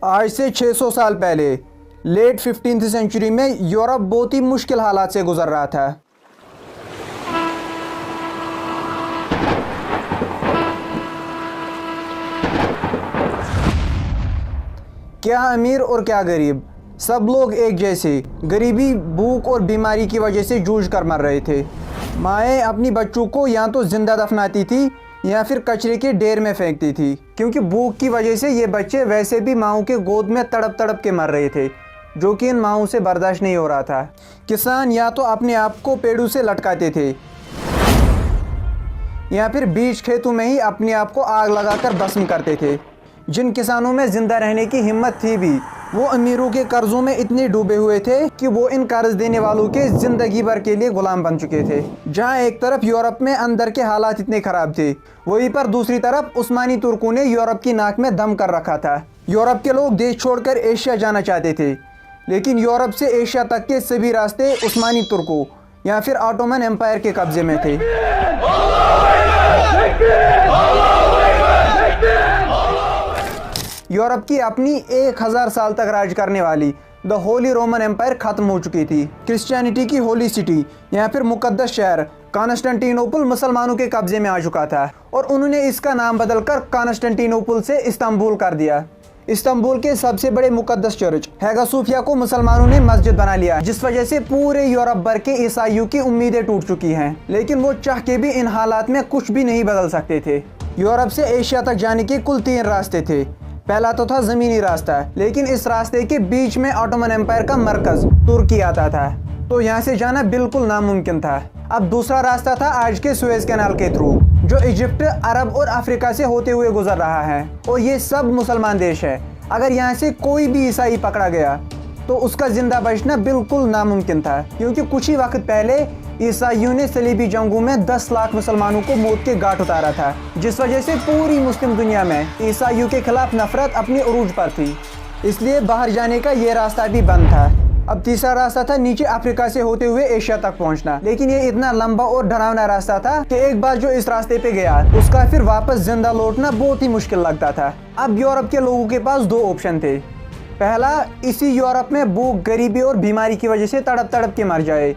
आज से 600 साल पहले लेट 15th सेंचुरी में यूरोप बहुत ही मुश्किल हालात से गुजर रहा था। क्या अमीर और क्या गरीब, सब लोग एक जैसे गरीबी, भूख और बीमारी की वजह से जूझ कर मर रहे थे। माएँ अपनी बच्चों को या तो जिंदा दफनाती थी या फिर कचरे के ढेर में फेंकती थी, क्योंकि भूख की वजह से ये बच्चे वैसे भी माओं के गोद में तड़प तड़प के मर रहे थे, जो कि इन माओं से बर्दाश्त नहीं हो रहा था। किसान या तो अपने आप को पेड़ों से लटकाते थे या फिर बीच खेतों में ही अपने आप को आग लगाकर भस्म करते थे। जिन किसानों में जिंदा रहने की हिम्मत थी भी, वो अमीरों के कर्जों में इतने डूबे हुए थे कि वो इन कर्ज देने वालों के जिंदगी भर के लिए गुलाम बन चुके थे। जहां एक तरफ यूरोप में अंदर के हालात इतने खराब थे, वहीं पर दूसरी तरफ उस्मानी तुर्कों ने यूरोप की नाक में दम कर रखा था। यूरोप के लोग देश छोड़कर एशिया जाना चाहते थे, लेकिन यूरोप से एशिया तक के सभी रास्ते उस्मानी तुर्कों या फिर ऑटोमन एम्पायर के कब्जे में थे। यूरोप की अपनी 1000 साल तक राज करने वाली द होली रोमन एम्पायर खत्म हो चुकी थी। क्रिश्चियनिटी की होली सिटी या फिर मुकद्दस शहर कॉन्स्टेंटिनोपल मुसलमानों के कब्जे में आ चुका था और उन्होंने इसका नाम बदलकर कॉन्स्टेंटिनोपल से इस्तांबुल कर दिया। इस्तांबुल के सबसे बड़े मुकद्दस चर्च हैगा सोफिया को मुसलमानों ने मस्जिद बना लिया, जिस वजह से पूरे यूरोप भर के ईसाइयों की उम्मीदें टूट चुकी हैं। लेकिन वो चाह के भी इन हालात में कुछ भी नहीं बदल सकते थे। यूरोप से एशिया तक जाने के कुल 3 रास्ते थे। पहला तो था ज़मीनी रास्ता, लेकिन इस रास्ते के बीच में ऑटोमन एम्पायर का मरकज़ तुर्की आता था, तो यहाँ से जाना बिल्कुल नामुमकिन था। अब दूसरा रास्ता था आज के सुएज कैनाल के थ्रू, जो इजिप्ट, अरब और अफ्रीका से होते हुए गुजर रहा है, और ये सब मुसलमान देश है। अगर यहाँ से कोई भी ईसाई पकड़ा गया तो उसका जिंदा बचना बिल्कुल नामुमकिन था, क्योंकि कुछ ही वक्त पहले ईसाइयों ने सलीबी जंगों में 10 लाख मुसलमानों को मौत के घाट उतारा था, जिस वजह से पूरी मुस्लिम दुनिया में ईसाइयों के खिलाफ नफरत अपनी उरूज पर थी। इसलिए बाहर जाने का ये रास्ता भी बंद था। अब तीसरा रास्ता था नीचे अफ्रीका से होते हुए एशिया तक पहुंचना, लेकिन ये इतना लंबा और डरावना रास्ता था कि एक बार जो इस रास्ते पे गया उसका फिर वापस जिंदा लौटना बहुत ही मुश्किल लगता था। अब यूरोप के लोगों के पास 2 ऑप्शन थे। पहला, इसी यूरोप में भूख, गरीबी और बीमारी की वजह से तड़प तड़प के मर जाए,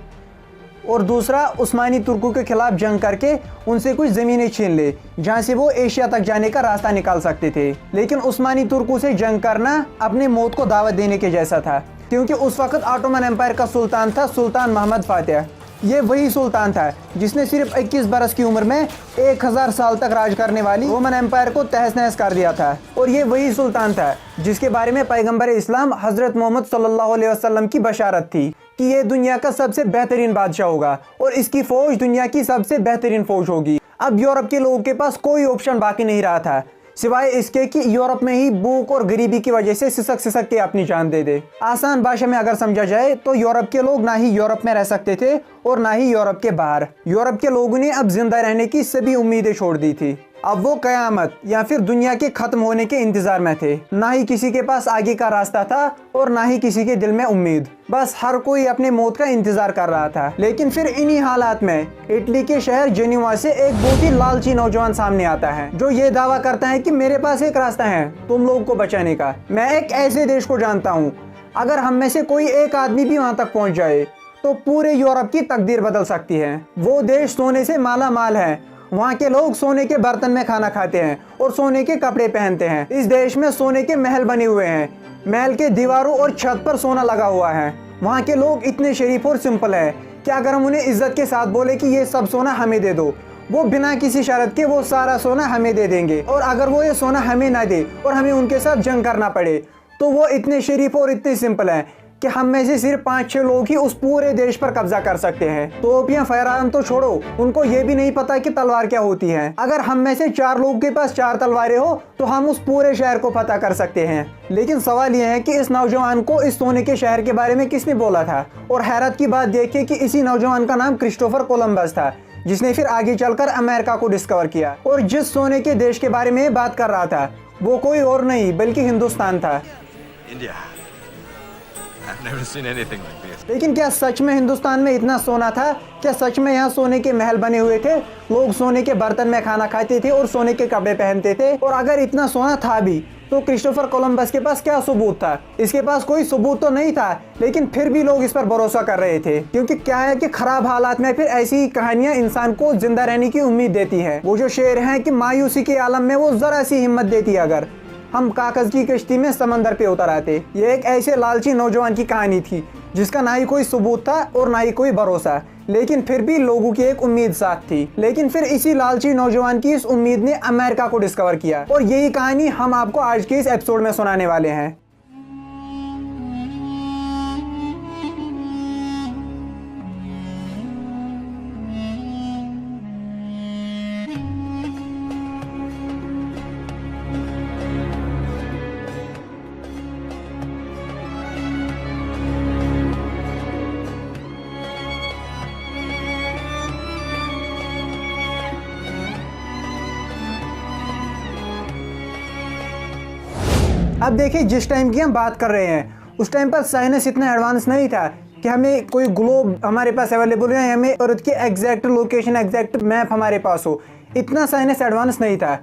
और दूसरा, उस्मानी तुर्कों के खिलाफ जंग करके उनसे कुछ ज़मीनें छीन ले, जहां से वो एशिया तक जाने का रास्ता निकाल सकते थे। लेकिन उस्मानी तुर्कों से जंग करना अपने मौत को दावत देने के जैसा था, क्योंकि उस वक्त ऑटोमन एम्पायर का सुल्तान था सुल्तान मोहम्मद फातिह। ये वही सुल्तान था जिसने सिर्फ 21 बरस की उम्र में 1000 साल तक राज करने वाली रोमन एम्पायर को तहस नहस कर दिया था। और ये वही सुल्तान था जिसके बारे में पैगंबर इस्लाम हजरत मोहम्मद सल्लल्लाहु अलैहि वसल्लम की बशारत थी कि ये दुनिया का सबसे बेहतरीन बादशाह होगा और इसकी फौज दुनिया की सबसे बेहतरीन फौज होगी। अब यूरोप के लोगों के पास कोई ऑप्शन बाकी नहीं रहा था सिवाय इसके कि यूरोप में ही भूख और गरीबी की वजह से सिसक सिसक के अपनी जान दे दे। आसान भाषा में अगर समझा जाए तो यूरोप के लोग ना ही यूरोप में रह सकते थे और ना ही यूरोप के बाहर। यूरोप के लोगों ने अब जिंदा रहने की सभी उम्मीदें छोड़ दी थी। अब वो कयामत या फिर दुनिया के खत्म होने के इंतजार में थे। ना ही किसी के पास आगे का रास्ता था और ना ही किसी के दिल में उम्मीद। बस हर कोई अपने मौत का इंतजार कर रहा था। लेकिन फिर इन्हीं हालात में इटली के शहर जेनेवा से एक बहुत ही लालची नौजवान सामने आता है, जो ये दावा करता है कि मेरे पास एक रास्ता है तुम लोगों को बचाने का। मैं एक ऐसे देश को जानता हूँ, अगर हम में से कोई एक आदमी भी वहाँ तक पहुँच जाए तो पूरे यूरोप की तकदीर बदल सकती है। वो देश सोने से माला माल है। वहाँ के लोग सोने के बर्तन में खाना खाते हैं और सोने के कपड़े पहनते हैं। इस देश में सोने के महल बने हुए हैं। महल के दीवारों और छत पर सोना लगा हुआ है। वहाँ के लोग इतने शरीफ और सिंपल है कि अगर हम उन्हें इज्जत के साथ बोले कि ये सब सोना हमें दे दो, वो बिना किसी शर्त के वो सारा सोना हमें दे देंगे। और अगर वो ये सोना हमें ना दे और हमें उनके साथ जंग करना पड़े, तो वो इतने शरीफ और इतने सिंपल है कि हम में से सिर्फ 5-6 लोग ही उस पूरे देश पर कब्जा कर सकते हैं। तोपियां फैरान तो छोड़ो, उनको ये भी नहीं पता कि तलवार क्या होती है। अगर हम में से 4 लोगों के पास 4 तलवारें हो तो हम उस पूरे शहर को फतह कर सकते हैं। लेकिन सवाल यह है कि इस नौजवान को इस सोने के शहर के बारे में किसने बोला था। और हैरत की बात देखिए कि इसी नौजवान का नाम क्रिस्टोफर कोलंबस था, जिसने फिर आगे चलकर अमेरिका को डिस्कवर किया। और जिस सोने के देश के बारे में बात कर रहा था वो कोई और नहीं बल्कि हिंदुस्तान था। I've never seen anything like this. लेकिन क्या सच में हिंदुस्तान में इतना सोना था? क्या सच में यहाँ सोने के महल बने हुए थे? लोग सोने के बर्तन में खाना खाते थे और सोने के कपड़े पहनते थे। और अगर इतना सोना था भी तो क्रिस्टोफर कोलंबस के पास क्या सबूत था? इसके पास कोई सबूत तो नहीं था, लेकिन फिर भी लोग इस पर भरोसा कर रहे थे, क्योंकि क्या है कि खराब हालात में फिर ऐसी कहानियां इंसान को जिंदा रहने की उम्मीद देती है। वो जो शेर है कि मायूसी के आलम में वो जरा सी हिम्मत देती अगर हम कागज की कश्ती में समंदर पे उतर आते। ये एक ऐसे लालची नौजवान की कहानी थी जिसका ना ही कोई सबूत था और ना ही कोई भरोसा, लेकिन फिर भी लोगों की एक उम्मीद साथ थी। लेकिन फिर इसी लालची नौजवान की इस उम्मीद ने अमेरिका को डिस्कवर किया, और यही कहानी हम आपको आज के इस एपिसोड में सुनाने वाले हैं। अब देखिए, जिस टाइम की हम बात कर रहे हैं उस टाइम पर साइंस इतना एडवांस नहीं था कि हमें कोई ग्लोब हमारे पास अवेलेबल है, हमें अर्थ की एग्जैक्ट लोकेशन, एग्जैक्ट मैप हमारे पास हो। इतना साइंस एडवांस नहीं था,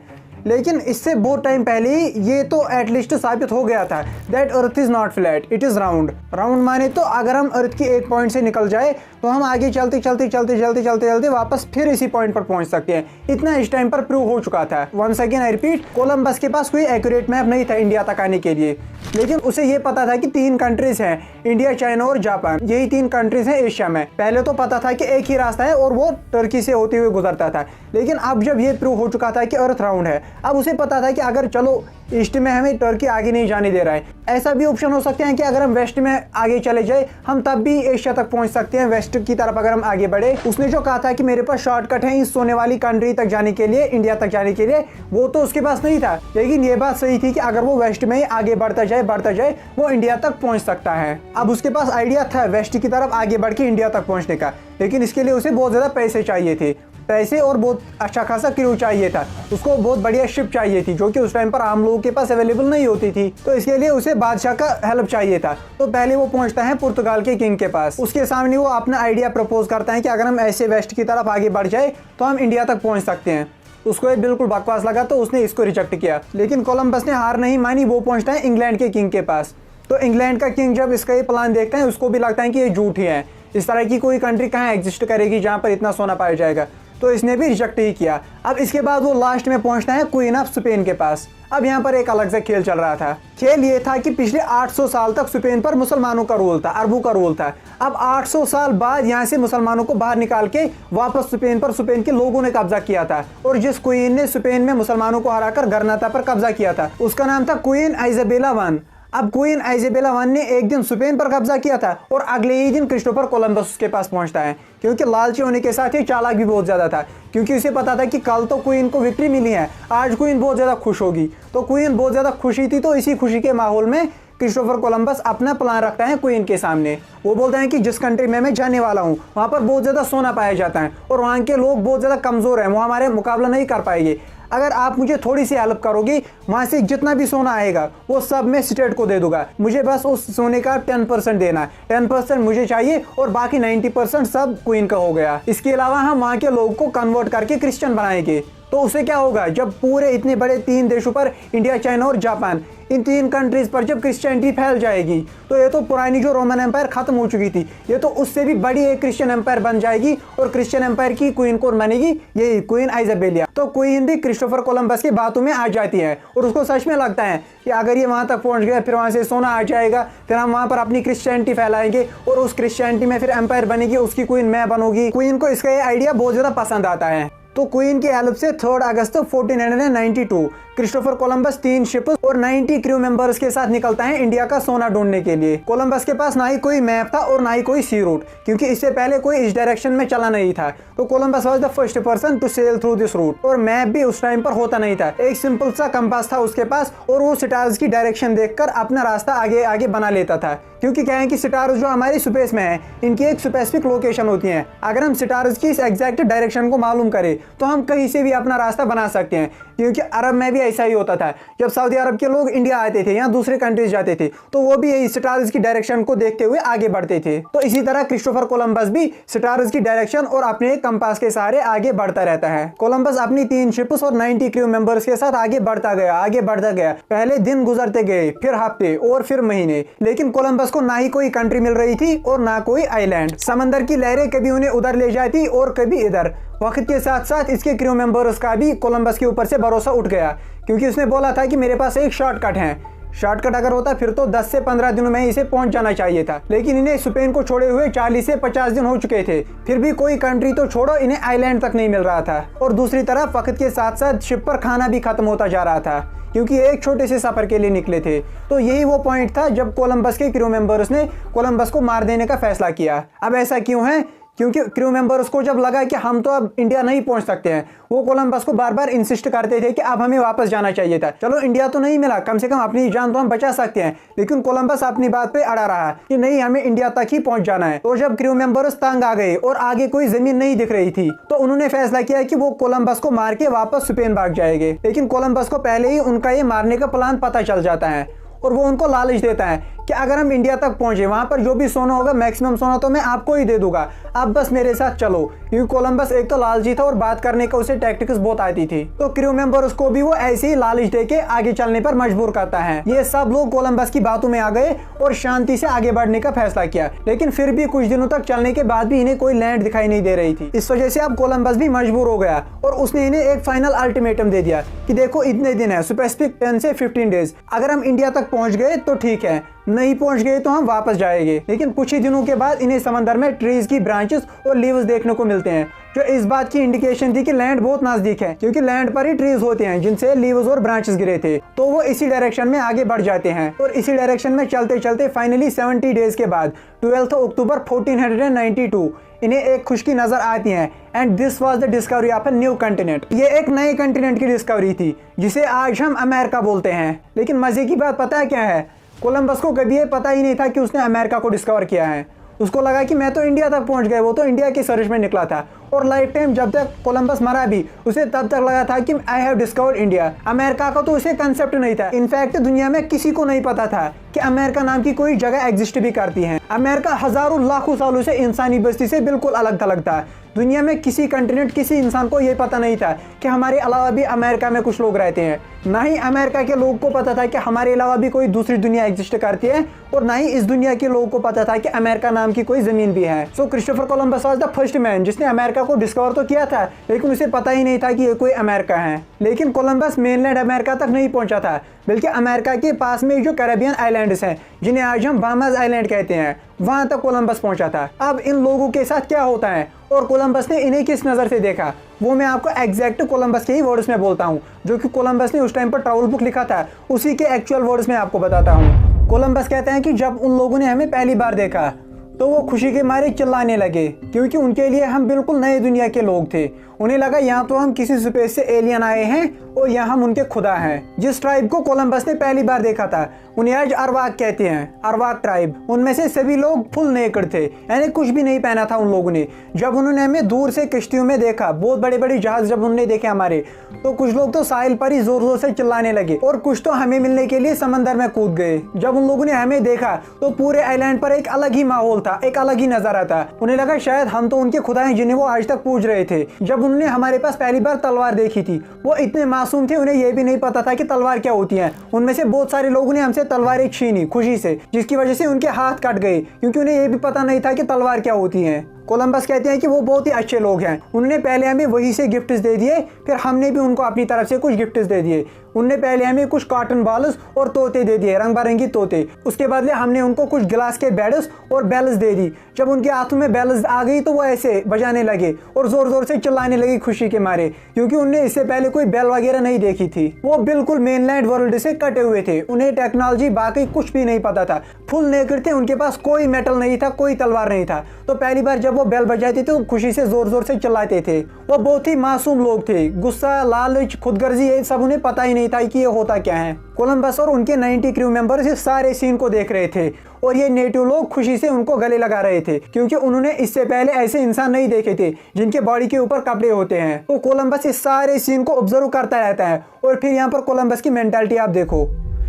लेकिन इससे बहुत टाइम पहले ही ये तो एटलीस्ट साबित हो गया था that earth is not flat, it is round. Round माने तो अगर हम अर्थ की एक पॉइंट से निकल जाए तो हम आगे चलते वापस फिर इसी पॉइंट पर पहुंच सकते हैं। इतना इस टाइम पर प्रूव हो चुका था। Once again I repeat, Columbus के पास कोई एक्यूरेट मैप नहीं था इंडिया तक आने के लिए, लेकिन उसे ये पता था कि 3 कंट्रीज हैं, इंडिया, चाइना और जापान। यही 3 कंट्रीज हैं एशिया में। पहले तो पता था कि एक ही रास्ता है और वो टर्की से होते हुए गुजरता था, लेकिन अब जब ये प्रूव हो चुका था कि अर्थ राउंड है, अब उसे पता था कि अगर चलो ईस्ट में हमें टर्की आगे नहीं जाने दे रहा है, ऐसा भी ऑप्शन हो सकते हैं कि अगर हम वेस्ट में आगे चले जाए हम तब भी एशिया तक पहुंच सकते हैं, वेस्ट की तरफ अगर हम आगे बढ़े। उसने जो कहा था कि मेरे पास शॉर्टकट है इस सोने वाली कंट्री तक जाने के लिए, इंडिया तक जाने के लिए, वो तो उसके पास नहीं था, लेकिन ये बात सही थी कि अगर वो वेस्ट में ही आगे बढ़ता जाए वो इंडिया तक पहुंच सकता है। अब उसके पास आइडिया था वेस्ट की तरफ आगे बढ़ के इंडिया तक पहुंचने का, लेकिन इसके लिए उसे बहुत ज़्यादा पैसे चाहिए थे, पैसे और बहुत अच्छा खासा क्रू चाहिए था। उसको बहुत बढ़िया शिप चाहिए थी जो कि उस टाइम पर आम लोगों के पास अवेलेबल नहीं होती थी, तो इसके लिए उसे बादशाह का हेल्प चाहिए था। तो पहले वो पहुंचता है पुर्तगाल के किंग के पास। उसके सामने वो अपना आइडिया प्रपोज करता है कि अगर हम ऐसे वेस्ट की तरफ आगे बढ़ जाए तो हम इंडिया तक पहुंच सकते हैं। उसको ये बिल्कुल बकवास लगा तो उसने इसको रिजेक्ट किया, लेकिन कोलंबस ने हार नहीं मानी। वो पहुंचता है इंग्लैंड के किंग के पास। तो इंग्लैंड का किंग जब इसका ये प्लान देखता है उसको भी लगता है कि ये झूठ ही है, इस तरह की कोई कंट्री कहाँ एग्जिस्ट करेगी जहाँ पर इतना सोना पाया जाएगा, तो इसने भी रिजेक्ट ही किया। अब इसके बाद वो लास्ट में पहुंचता है क्वीन ऑफ स्पेन के पास। अब यहाँ पर एक अलग से खेल चल रहा था। खेल ये था कि पिछले 800 साल तक स्पेन पर मुसलमानों का रूल था, अरबों का रूल था। अब 800 साल बाद यहाँ से मुसलमानों को बाहर निकाल के वापस स्पेन पर स्पेन के लोगों ने कब्जा किया था, और जिस क्वीन ने स्पेन में मुसलमानों को हराकर गरनाता पर कब्जा किया था उसका नाम था क्वीन आइजाबेला वन। अब क्वीन आइजाबेला वन ने एक दिन स्पेन पर कब्जा किया था और अगले ही दिन क्रिस्टोफर कोलंबस उसके पास पहुंचता है, क्योंकि लालची होने के साथ ही चालाक भी बहुत ज़्यादा था, क्योंकि उसे पता था कि कल तो क्वीन को विक्ट्री मिली है, आज क्वीन बहुत ज़्यादा खुश होगी। तो क्वीन बहुत ज़्यादा खुशी थी, तो इसी खुशी के माहौल में क्रिस्टोफर कोलंबस अपना प्लान रखता है क्वीन के सामने। वो बोलता है कि जिस कंट्री में मैं जाने वाला हूँ वहाँ पर बहुत ज़्यादा सोना पाया जाता है और वहाँ के लोग बहुत ज़्यादा कमज़ोर हैं, वो हमारे मुकाबला नहीं कर पाएंगे। अगर आप मुझे थोड़ी सी हेल्प करोगी, वहाँ से जितना भी सोना आएगा वो सब मैं स्टेट को दे दूंगा, मुझे बस उस सोने का 10% देना है, 10% मुझे चाहिए और बाकी 90% सब क्वीन का हो गया। इसके अलावा हम वहाँ के लोगों को कन्वर्ट करके क्रिश्चियन बनाएंगे। तो उससे क्या होगा, जब पूरे इतने बड़े 3 देशों पर, इंडिया, चाइना और जापान, इन 3 कंट्रीज पर जब क्रिश्चियनिटी फैल जाएगी तो ये तो पुरानी जो रोमन एम्पायर खत्म हो चुकी थी, ये तो उससे भी बड़ी एक क्रिश्चियन एम्पायर बन जाएगी, और क्रिश्चियन एम्पायर की क्वीन कौन बनेगी, यही क्वीन आइजाबेला। तो क्वीन भी क्रिस्टोफर कोलंबस की बातों में आ जाती है और उसको सच में लगता है कि अगर ये वहाँ तक पहुँच गया फिर वहाँ से सोना आ जाएगा, फिर हम वहाँ पर अपनी क्रिश्चियनिटी फैलाएंगे और उस क्रिश्चियनिटी में फिर एम्पायर बनेगी, उसकी क्वीन मैं बनूंगी। क्वीन को इसका ये आइडिया बहुत ज़्यादा पसंद आता है। तो क्वीन की हेल्प से 3 अगस्त 1492 क्रिस्टोफर कोलंबस 3 शिप और 90 क्रू मेंबर्स के साथ निकलता है इंडिया का सोना ढूंढने के लिए। कोलंबस के पास ना ही कोई मैप था और ना ही कोई सी रूट, क्योंकि इससे पहले कोई इस डायरेक्शन में चला नहीं था। तो Columbus was the first person to sail through this route, और मैप भी उस टाइम पर होता नहीं था। एक सिंपल सा कंपास था उसके पास और वो स्टार्स की डायरेक्शन देखकर अपना रास्ता आगे आगे बना लेता था, क्योंकि क्या है कि स्टार्स जो हमारी स्पेस में है इनकी एक स्पेसिफिक लोकेशन होती है। अगर हम स्टार्स की इस एग्जैक्ट डायरेक्शन को मालूम करें तो हम कहीं से भी अपना रास्ता बना सकते हैं, क्योंकि अरब में भी ऐसा ही होता था। जब सऊदी अरब के लोग इंडिया आते थे या दूसरे कंट्रीज जाते थे तो वो भी यही स्टार्स की डायरेक्शन को देखते हुए आगे बढ़ते थे। तो इसी तरह क्रिस्टोफर कोलंबस भी स्टार्स की डायरेक्शन और अपने कंपास के सहारे आगे बढ़ता रहता है। कोलंबस अपनी 3 शिप्स और 90 क्रू मेंबर्स के साथ आगे बढ़ता गया। पहले दिन गुजरते गए, फिर हफ्ते और फिर महीने, लेकिन कोलंबस को ना ही कोई कंट्री मिल रही थी और ना कोई आइलैंड। समंदर की लहरें कभी उन्हें उधर ले जाती और कभी इधर। वक्त के साथ साथ इसके क्रू मेंबर्स का भी कोलंबस के ऊपर से भरोसा उठ गया, क्योंकि उसने बोला था कि मेरे पास एक शॉर्टकट है। शॉर्टकट अगर होता फिर तो 10 से 15 दिनों में इसे पहुंच जाना चाहिए था, लेकिन इन्हें स्पेन को छोड़े हुए 40 से 50 दिन हो चुके थे। फिर भी कोई कंट्री तो छोड़ो, इन्हें आइलैंड तक नहीं मिल रहा था। और दूसरी तरफ वक्त के साथ साथ शिप पर खाना भी खत्म होता जा रहा था, क्योंकि एक छोटे से सफर के लिए निकले थे। तो यही वो पॉइंट था जब कोलंबस के क्रू मेंबर्स ने कोलंबस को मार देने का फैसला किया। अब ऐसा क्यों है? क्योंकि क्रू मेंबर्स को जब लगा कि हम तो अब इंडिया नहीं पहुंच सकते हैं, वो कोलंबस को बार बार इंसिस्ट करते थे कि अब हमें वापस जाना चाहिए था। चलो इंडिया तो नहीं मिला, कम से कम अपनी जान तो हम बचा सकते हैं, लेकिन कोलंबस अपनी बात पे अड़ा रहा कि नहीं, हमें इंडिया तक ही पहुंच जाना है। तो जब क्रू मेंबर्स तंग आ गए और आगे कोई जमीन नहीं दिख रही थी, तो उन्होंने फैसला किया कि वो कोलंबस को मार के वापस स्पेन भाग जाएंगे। लेकिन कोलंबस को पहले ही उनका ये मारने का प्लान पता चल जाता है और वो उनको लालच देता है कि अगर हम इंडिया तक पहुंचे, वहां पर जो भी सोना होगा, मैक्सिमम सोना तो मैं आपको ही दे दूंगा, आप बस मेरे साथ चलो। क्योंकि कोलंबस एक तो लालची था और बात करने का उसे टैक्टिक्स बहुत आती थी। तो क्रू मेंबर्स को भी वो ऐसे ही लालच देके आगे चलने पर मजबूर करता है। ये सब लोग कोलंबस की बातों में आ गए और शांति से आगे बढ़ने का फैसला किया, लेकिन फिर भी कुछ दिनों तक चलने के बाद भी इन्हें कोई लैंड दिखाई नहीं दे रही थी। इस वजह से अब कोलंबस भी मजबूर हो गया और उसने इन्हें एक फाइनल अल्टीमेटम दे दिया कि देखो, इतने दिन है, स्पेसिफिक 10 से 15 डेज। अगर हम इंडिया तक पहुंच गए तो ठीक है, नहीं पहुंच गए तो हम वापस जाएंगे। लेकिन कुछ ही दिनों के बाद इन्हें समंदर में ट्रीज की ब्रांचेस और लीव्स देखने को मिलते हैं, जो इस बात की इंडिकेशन थी कि लैंड बहुत नजदीक है, क्योंकि लैंड पर ही ट्रीज होते हैं जिनसे लीव्स और ब्रांचेस गिरे थे। तो वो इसी डायरेक्शन में आगे बढ़ जाते हैं और इसी डायरेक्शन में चलते चलते फाइनली 70 डेज के बाद 12 अक्टूबर 1492 इन्हें एक खुशकी नजर आती है, and this was the discovery of a new continent. ये एक नए कंटिनेंट की डिस्कवरी थी जिसे आज हम अमेरिका बोलते हैं। लेकिन मजे की बात पता है क्या है? कोलंबस को कभी ये पता ही नहीं था कि उसने अमेरिका को डिस्कवर किया है। उसको लगा कि मैं तो इंडिया तक पहुंच गया, वो तो इंडिया की सर्च में निकला था। और लाइफ टाइम जब तक कोलंबस मरा भी, उसे तब तक लगा था कि I have discovered India. America का तो उसे कंसेप्ट नहीं था। इनफैक्ट दुनिया में किसी को नहीं पता था कि अमेरिका नाम की कोई जगह एग्जिस्ट भी करती है। अमेरिका हजारों लाखों सालों से इंसानी बस्ती से बिल्कुल अलग थलग था। दुनिया में किसी कंटिनेंट, किसी इंसान को यह पता नहीं था कि हमारे अलावा भी अमेरिका में कुछ लोग रहते हैं। ना ही अमेरिका के लोगों को पता था कि हमारे अलावा भी कोई दूसरी दुनिया एग्जिस्ट करती है, और ना ही इस दुनिया के लोगों को पता था कि अमेरिका नाम की कोई जमीन भी है। So Christopher Columbus was the first man जिसने अमेरिका को डिस्कवर तो किया था, लेकिन उसे पता ही नहीं था कि ये कोई अमेरिका है। लेकिन कोलंबस मेनलैंड अमेरिका तक नहीं पहुंचा था, बल्कि अमेरिका के पास में जो कैरेबियन आइलैंड्स हैं, जिन्हें आज हम बाहामास आइलैंड कहते हैं, वहां तक कोलंबस पहुंचा था। अब इन लोगों के साथ क्या होता है और कोलंबस ने इन्हें किस नज़र से देखा, वो मैं आपको एग्जैक्ट कोलंबस के ही वर्ड्स में बोलता हूँ, जो कि कोलंबस ने उस टाइम पर ट्रैवल बुक लिखा था, उसी के एक्चुअल वर्ड्स में आपको बताता हूँ। कोलंबस कहते हैं कि जब उन लोगों ने हमें पहली बार देखा तो वो खुशी के मारे चिल्लाने लगे, क्योंकि उनके लिए हम बिल्कुल नए दुनिया के लोग थे। उन्हें लगा यहाँ तो हम किसी स्पेस से एलियन आए हैं और यहाँ हम उनके खुदा हैं। जिस ट्राइब को कोलंबस ने पहली बार देखा था उन्हें आज अरवाक कहते हैं, अरवाक ट्राइब। उनमें से सभी लोग फुल नेकेड थे, यानी कुछ भी नहीं पहना था उन लोगों ने। जब उन्होंने हमें दूर से किश्तियों में देखा, बहुत बड़े बड़े जहाज जब उन्होंने देखे हमारे, तो कुछ लोग तो साहिल पर ही जोर जोर से चिल्लाने लगे और कुछ तो हमें मिलने के लिए समंदर में कूद गए। जब उन लोगों ने हमें देखा तो पूरे आइलैंड पर एक अलग ही माहौल था, एक अलग ही नजारा था। उन्हें लगा शायद हम तो उनके खुदा हैं जिन्हें वो आज तक पूज रहे थे। जब उन्होंने हमारे पास पहली बार तलवार देखी थी, वो इतने मासूम थे, उन्हें यह भी नहीं पता था कि तलवार क्या होती है। उनमें से बहुत सारे लोगों ने हमसे तलवारें छीनी खुशी से, जिसकी वजह से उनके हाथ कट गए, क्योंकि उन्हें यह भी पता नहीं था कि तलवार क्या होती है। कोलंबस कहते हैं कि वो बहुत ही अच्छे लोग हैं। उन्होंने पहले हमें वहीं से गिफ्ट्स दे दिए, फिर हमने भी उनको अपनी तरफ से कुछ गिफ्ट्स दे दिए। उनने पहले हमें कुछ कॉटन बॉल्स और तोते दे दिए, रंग बिरंगी तोते। उसके बदले हमने उनको कुछ गिलास के बेल्स और बेल्स दे दी। जब उनके हाथों में बेल्स आ गई तो वो ऐसे बजाने लगे और जोर जोर से चिल्लाने लगे खुशी के मारे, क्योंकि उनने इससे पहले कोई बेल वगैरह नहीं देखी थी। वो बिल्कुल मेनलैंड वर्ल्ड से कटे हुए थे, उन्हें टेक्नोलॉजी बाकी कुछ भी नहीं पता था, फुल नेकेड थे, उनके पास कोई मेटल नहीं था, कोई तलवार नहीं था। तो पहली बार जब वो बेल बजाते थे तो खुशी से जोर जोर से चिल्लाते थे। वो बहुत ही मासूम लोग थे। गुस्सा, लालच, खुदगर्जी, ये सब उन्हें पता ही नहीं था कि ये होता क्या है। कोलंबस और उनके 90 क्रू मेंबर्स इस सारे सीन को देख रहे थे और ये नेटिव लोग खुशी से उनको गले लगा रहे थे क्योंकि उन्होंने इससे पहले ऐसे इंसान नहीं देखे थे जिनके बॉडी के ऊपर कपड़े होते हैं। तो कोलंबस इस सारे सीन को ऑब्जर्व करता रहता है और फिर यहाँ पर कोलंबस की मेंटालिटी आप देखो,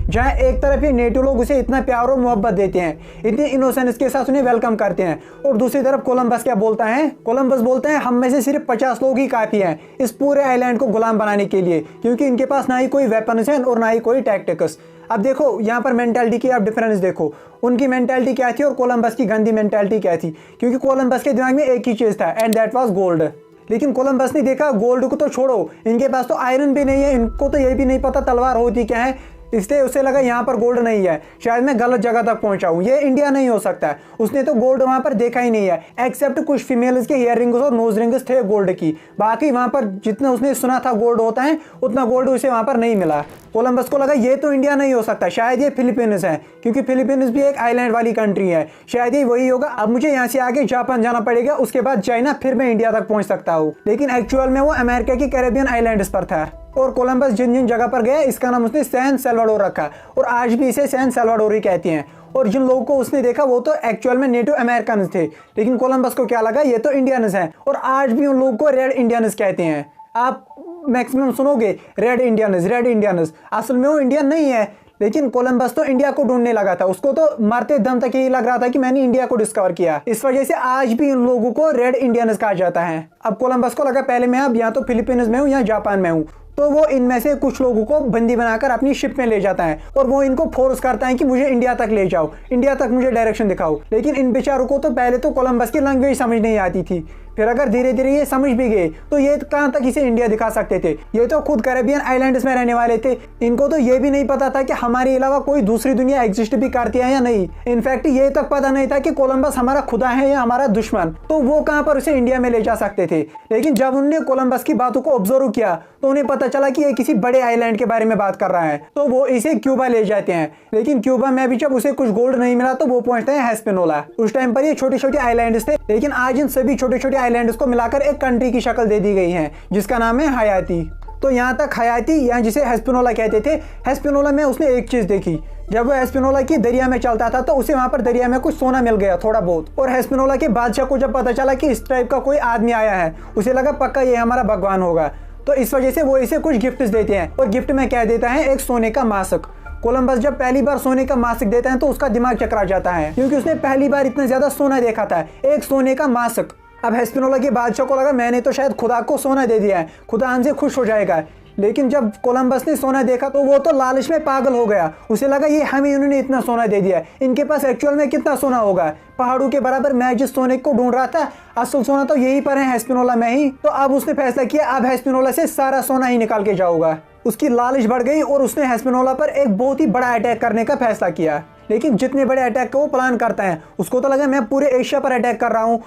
जहाँ एक तरफ ही नेटिव लोग उसे इतना प्यार और मोहब्बत देते हैं, इतनी इनोसेंस के साथ उन्हें वेलकम करते हैं, और दूसरी तरफ कोलंबस क्या बोलता है? कोलंबस बोलता है हम में से सिर्फ 50 लोग ही काफ़ी हैं इस पूरे आइलैंड को गुलाम बनाने के लिए, क्योंकि इनके पास ना ही कोई वेपन्स हैं और ना ही कोई टैक्टिक्स। अब देखो यहाँ पर मेंटालिटी की आप डिफरेंस देखो, उनकी मेंटालिटी क्या थी और कोलंबस की गंदी मेंटालिटी क्या थी। क्योंकि कोलंबस के दिमाग में एक ही चीज़ था एंड दैट वाज गोल्ड। लेकिन कोलंबस ने देखा गोल्ड को तो छोड़ो, इनके पास तो आयरन भी नहीं है, इनको तो ये भी नहीं पता तलवार होती क्या है, इसलिए उसे लगा यहाँ पर गोल्ड नहीं है, शायद मैं गलत जगह तक पहुँचा हूँ, ये इंडिया नहीं हो सकता है। उसने तो गोल्ड वहाँ पर देखा ही नहीं है एक्सेप्ट कुछ फीमेल्स के ईयर रिंग्स और नोज रिंग्स थे गोल्ड की, बाकी वहाँ पर जितना उसने सुना था गोल्ड होता है उतना गोल्ड उसे वहाँ पर नहीं मिला। कोलंबस को लगा ये तो इंडिया नहीं हो सकता, शायद ये फिलीपींस है, क्योंकि फिलीपींस भी एक आइलैंड वाली कंट्री है, शायद ये वही होगा। अब मुझे यहाँ से आगे जापान जाना पड़ेगा, उसके बाद चाइना, फिर मैं इंडिया तक पहुँच सकता हूँ। लेकिन एक्चुअल में वो अमेरिका की कैरेबियन आइलैंड्स पर था। और कोलंबस जिन जिन जगह पर गया इसका नाम उसने सैन सैल्वाडोर रखा और आज भी इसे सैन सैल्वाडोर ही कहते हैं। और जिन लोगों को उसने देखा वो तो एक्चुअल में नेटिव अमेरिकन थे, लेकिन कोलंबस को क्या लगा ये तो इंडियंस हैं, और आज भी उन लोगों को रेड इंडियंस कहते हैं। आप मैक्सिमम सुनोगे रेड इंडियंस, असल में वो इंडियन नहीं है। लेकिन कोलंबस तो इंडिया को ढूंढने लगा था, उसको तो मरते दम तक यही लग रहा था कि मैंने इंडिया को डिस्कवर किया। इस वजह से आज भी उन लोगों को रेड इंडियंस कहा जाता है। अब कोलंबस को लगा पहले मैं अब या तो फिलीपींस में हूँ या जापान में हूँ, तो वो इनमें से कुछ लोगों को बंदी बनाकर अपनी शिप में ले जाता है और वो इनको फोर्स करता है कि मुझे इंडिया तक ले जाओ, इंडिया तक मुझे डायरेक्शन दिखाओ। लेकिन इन बेचारों को तो पहले तो कोलंबस की लैंग्वेज समझ नहीं आती थी, फिर अगर धीरे धीरे ये समझ भी गए तो ये कहाँ तक इसे इंडिया दिखा सकते थे। ये तो खुद कैरेबियन आइलैंड्स में रहने वाले थे, इनको तो ये भी नहीं पता था कि हमारे अलावा कोई दूसरी दुनिया एग्जिस्ट भी करती है या नहीं। इनफैक्ट ये तक पता नहीं था कि कोलंबस हमारा खुदा है या हमारा दुश्मन, तो वो कहाँ पर उसे इंडिया में ले जा सकते थे। लेकिन जब उन्होंने कोलंबस की बातों को ऑब्जर्व किया तो उन्हें पता चला कि ये किसी बड़े आइलैंड के बारे में बात कर रहा है, तो वो इसे क्यूबा ले जाते हैं। लेकिन क्यूबा में भी जब उसे कुछ गोल्ड नहीं मिला तो वो पहुंचते हैं हिस्पैनियोला। उस टाइम पर ये छोटे छोटे आइलैंड्स थे, लेकिन आज इन सभी छोटे छोटे आइलैंड्स को मिलाकर एक कंट्री की शक्ल दे दी गई है जिसका नाम है हयाती। तो यहाँ तक हयाती या जिसे हिस्पैनियोला कहते थे, हिस्पैनियोला में उसने एक चीज़ देखी, जब वो हिस्पैनियोला की दरिया में चलता था तो उसे वहाँ पर दरिया में कुछ सोना मिल गया थोड़ा बहुत। और हिस्पैनियोला के बादशाह को जब पता चला कि इस टाइप का कोई आदमी आया है, उसे लगा पक्का ये हमारा भगवान होगा, तो इस वजह से वो इसे कुछ गिफ्ट्स देते हैं। और गिफ्ट में क्या देता है? एक सोने का मास्क। कोलंबस जब पहली बार सोने का मास्क देता है तो उसका दिमाग चकरा जाता है, क्योंकि उसने पहली बार इतना ज़्यादा सोना देखा था, एक सोने का मास्क। अब हिस्पैनियोला के बादशाह को लगा मैंने तो शायद खुदा को सोना दे दिया है, खुदा हमसे खुश हो जाएगा। लेकिन जब कोलंबस ने सोना देखा तो वो तो लालच में पागल हो गया, उसे लगा ये हमें इन्होंने इतना सोना दे दिया, इनके पास एक्चुअल में कितना सोना होगा, पहाड़ों के बराबर। मैं जिस सोने को ढूंढ रहा था असल सोना तो यही पर है हिस्पैनियोला में ही। तो अब उसने फैसला किया अब हिस्पैनियोला से सारा सोना ही निकाल के जाऊंगा। उसकी लालच बढ़ गई और उसने हिस्पैनियोला पर एक बहुत ही बड़ा अटैक करने का फैसला किया। लेकिन जितने बड़े अटैक का वो प्लान करता है, उसको तो लगा मैं पूरे एशिया पर अटैक कर रहा हूँ।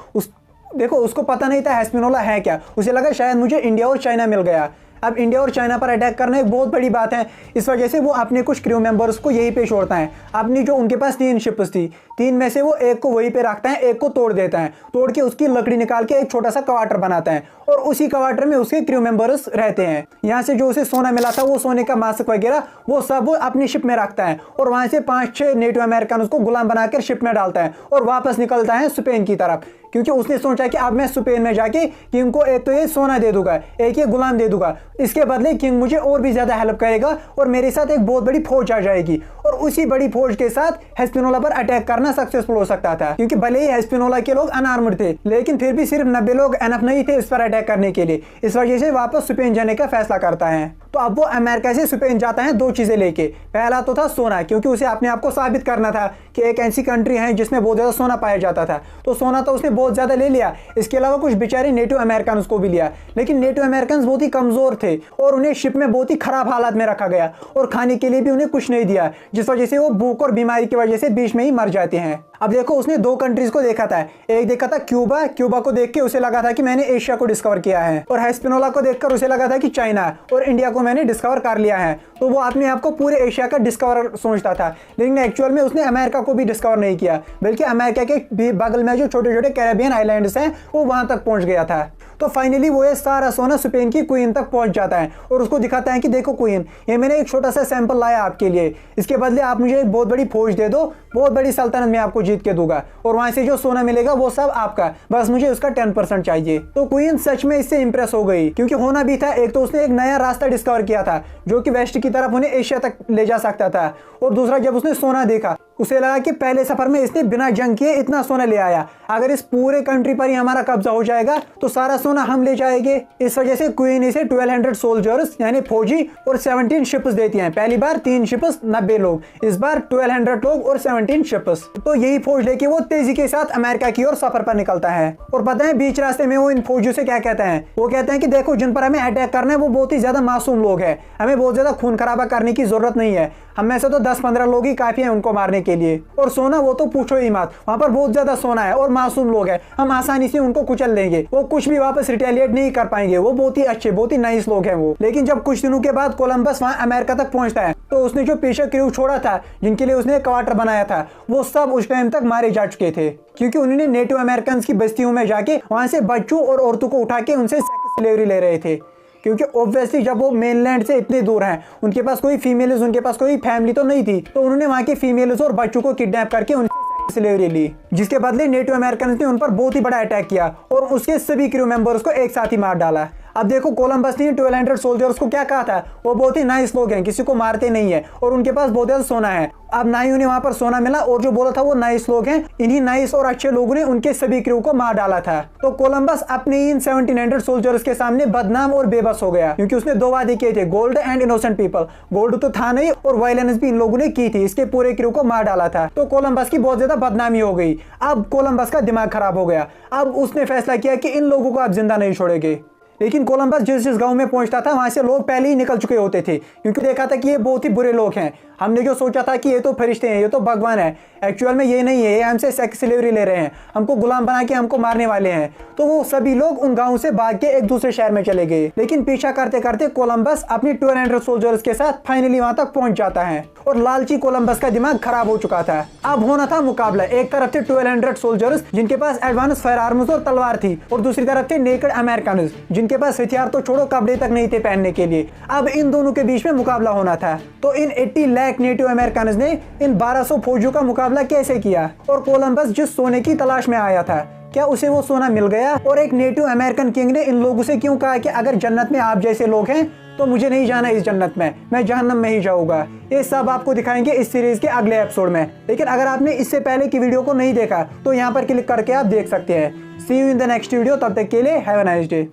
देखो उसको पता नहीं था हिस्पैनियोला है क्या, उसे लगा शायद मुझे इंडिया और चाइना मिल गया। अब इंडिया और चाइना पर अटैक करना एक बहुत बड़ी बात है, इस वजह से वो अपने कुछ क्रू मेंबर्स को यहीं पे छोड़ता है। अपनी जो उनके पास 3 शिप्स थी, 3 में से वो एक को वहीं पे रखता है, एक को तोड़ देता है, तोड़ के उसकी लकड़ी निकाल के एक छोटा सा क्वार्टर बनाता है और उसी क्वार्टर में उसके क्रू मेंबर्स रहते हैं। यहाँ से जो उसे सोना मिला था, वो सोने का मास्क वगैरह वो सब वो अपनी शिप में रखता है और वहाँ से 5-6 नेटिव अमेरिकन उसको गुलाम बनाकर शिप में डालता है और वापस निकलता है स्पेन की तरफ, क्योंकि उसने सोचा कि अब मैं स्पेन में जाके किंग को एक तो ये सोना दे दूंगा, एक ये गुलाम दे दूंगा, इसके बदले किंग मुझे और भी ज्यादा हेल्प करेगा और मेरे साथ एक बहुत बड़ी फौज आ जाएगी और उसी बड़ी फौज के साथ हिस्पैनियोला पर अटैक करना सक्सेसफुल हो सकता था। क्योंकि भले ही हिस्पैनियोला के लोग अनआर्म्ड थे, लेकिन फिर भी सिर्फ 90 लोग एनफ नहीं थे इस पर अटैक करने के लिए। इस वजह से वापस स्पेन जाने का फैसला करता है। तो अब वो अमेरिका से स्पेन जाता है 2 चीजें लेके। पहला तो था सोना, क्योंकि उसे अपने आप को साबित करना था कि एक ऐसी कंट्री है जिसमें बहुत ज्यादा सोना पाया जाता था। तो सोना तो उसने बहुत ज्यादा ले लिया, इसके अलावा कुछ बेचारे नेटिव अमेरिकन को भी लिया। लेकिन नेटिव अमेरिकन बहुत ही कमजोर थे और उन्हें शिप में बहुत ही खराब हालात में रखा गया और खाने के लिए भी उन्हें कुछ नहीं दिया, जिस वजह से वो भूख और बीमारी की वजह से बीच में ही मर जाते हैं। अब देखो उसने दो कंट्रीज को देखा था, एक देखा था क्यूबा, क्यूबा को देख के उसे लगा था कि मैंने एशिया को डिस्कवर किया है, और हिस्पैनियोला को देखकर उसे लगा था कि चाइना, और इंडिया को मैंने डिस्कवर कर लिया है। तो वो अपने आप को पूरे एशिया का डिस्कवर समझता था, लेकिन एक्चुअल में उसने अमेरिका को भी डिस्कवर नहीं किया, बल्कि अमेरिका के बगल में जो छोटे छोटे कैरेबियन आइलैंड्स हैं वो वहां तक पहुंच गया था। तो फाइनली वो ये सारा सोना स्पेन की क्वीन तक पहुंच जाता है और उसको दिखाता है कि देखो क्वीन, ये मैंने एक छोटा सा सैंपल लाया आपके लिए, इसके बदले आप मुझे एक बहुत बड़ी फौज दे दो, बहुत बड़ी सल्तनत में आपको जीत के दूंगा, और वहां से जो सोना मिलेगा वो सब आपका, बस मुझे उसका 10% चाहिए। तो क्वीन सच में इससे इंप्रेस हो गई, क्योंकि होना भी था, एक तो उसने एक नया रास्ता डिस्कवर किया था जो कि वेस्ट की तरफ उन्हें एशिया तक ले जा सकता था, और दूसरा जब उसने सोना देखा उसे लगा कि पहले सफर में इसने बिना जंग किए इतना सोना ले आया, अगर इस पूरे कंट्री पर ही हमारा कब्जा हो जाएगा तो सारा सोना हम ले जाएंगे। इस वजह से क्वीन इसे 1200 सोल्जर्स यानी फौजी और 17 शिप्स देती हैं। पहली बार 3 शिप्स 90 लोग, इस बार 1200 लोग और 17 शिप्स। तो यही फौज लेके वो तेजी के साथ अमेरिका की ओर सफर पर निकलता है। और पता है बीच रास्ते में वो इन फौजियों से क्या कहते हैं, वो कहते हैं कि देखो जिन पर हमें अटैक करना है वो बहुत ही ज्यादा मासूम लोग हैं, हमें बहुत ज्यादा खून खराबा करने की जरूरत नहीं है, हम में से तो 10-15 लोग ही काफी हैं उनको मारने के लिए, और सोना वो तो पूछो ही मत, वहां पर बहुत ज्यादा सोना है और मासूम लोग हैं, हम आसानी से उनको कुचल देंगे, वो कुछ भी वापस रिटेलिएट नहीं कर पाएंगे, वो बहुत ही अच्छे बहुत ही नाइस लोग हैं वो। लेकिन जब कुछ दिनों के बाद कोलंबस वहां अमेरिका तक पहुंचता है तो उसने जो पीछे क्रू छोड़ा था जिनके लिए उसने क्वार्टर बनाया था वो सब उस टाइम तक मारे जा चुके थे, क्योंकि उन्होंने नेटिव अमेरिकन की बस्तियों में जाके वहां से बच्चों और औरतों को उठा के उनसे स्लेवरी ले रहे थे, क्योंकि ऑब्वियसली जब वो मेनलैंड से इतने दूर हैं उनके पास कोई फीमेल्स, उनके पास कोई फैमिली तो नहीं थी, तो उन्होंने वहां के फीमेल्स और बच्चों को किडनैप करके उनसे स्लेवरी ली, जिसके बदले नेटिव अमेरिकन ने उन पर बहुत ही बड़ा अटैक किया और उसके सभी क्रू मेंबर्स को एक साथ ही मार डाला। अब देखो कोलंबस ने 1200 सोल्जर्स को क्या कहा था, वो बहुत ही नाइस लोग हैं, किसी को मारते नहीं है और उनके पास बहुत ज्यादा सोना है। अब ना ही उन्हें वहां पर सोना मिला और जो बोला था वो नाइस लोग हैं, इन्हीं नाइस और अच्छे लोगों ने उनके सभी क्रू को मार डाला था। तो कोलंबस अपने इन 1700 सोल्जर्स के सामने बदनाम और बेबस हो गया, क्योंकि उसने 2 वादे किए थे, gold and innocent people. Gold तो था नहीं और वायलेंस भी इन लोगों ने की थी, इसके पूरे क्रू को मार डाला था। तो कोलंबस की बहुत ज्यादा बदनामी हो गई। अब कोलंबस का दिमाग खराब हो गया, अब उसने फैसला किया कि इन लोगों को अब जिंदा नहीं छोड़ेंगे। लेकिन कोलंबस जिस गांव में पहुंचता था वहां से लोग पहले ही निकल चुके होते थे, क्योंकि देखा था कि ये बहुत ही बुरे लोग हैं। हमने जो सोचा था कि ये तो फरिश्ते हैं, ये तो भगवान है, एक्चुअल में ये नहीं है, ये हमसे सेक्स स्लेवरी ले रहे हैं, हमको गुलाम बना के हमको मारने वाले हैं। तो वो सभी लोग उन गाँव से भाग के एक दूसरे शहर में चले गए। लेकिन पीछा करते करते कोलंबस अपनी 1200 सोल्जर्स के साथ फाइनली वहां तक पहुंच जाता है और लालची कोलंबस का दिमाग खराब हो चुका था। अब होना था मुकाबला, एक तरफ थे 1200 सोल्जर्स जिनके पास एडवांस फायर आर्म्स और तलवार थी, और दूसरी तरफ थे नेकेड अमेरिकन जिनके पास हथियार तो छोड़ो कपड़े तक नहीं थे पहनने के लिए। अब इन दोनों के बीच में मुकाबला होना था। तो इन 80 लाख नेटिव अमेरिकन ने इन 1200 फौजियों का मुकाबला कैसे किया, और कोलंबस जिस सोने की तलाश में आया था क्या उसे वो सोना मिल गया? और एक नेटिव अमेरिकन किंग ने इन लोगों से क्यों कहा कि अगर जन्नत में आप जैसे लोग हैं तो मुझे नहीं जाना इस जन्नत में, मैं जहन्नम में ही जाऊंगा। ये सब आपको दिखाएंगे इस सीरीज के अगले एपिसोड में। लेकिन अगर आपने इससे पहले की वीडियो को नहीं देखा तो यहाँ पर क्लिक करके आप देख सकते हैं। See you in the next video, तब तक के लिए हैव अ नाइस डे।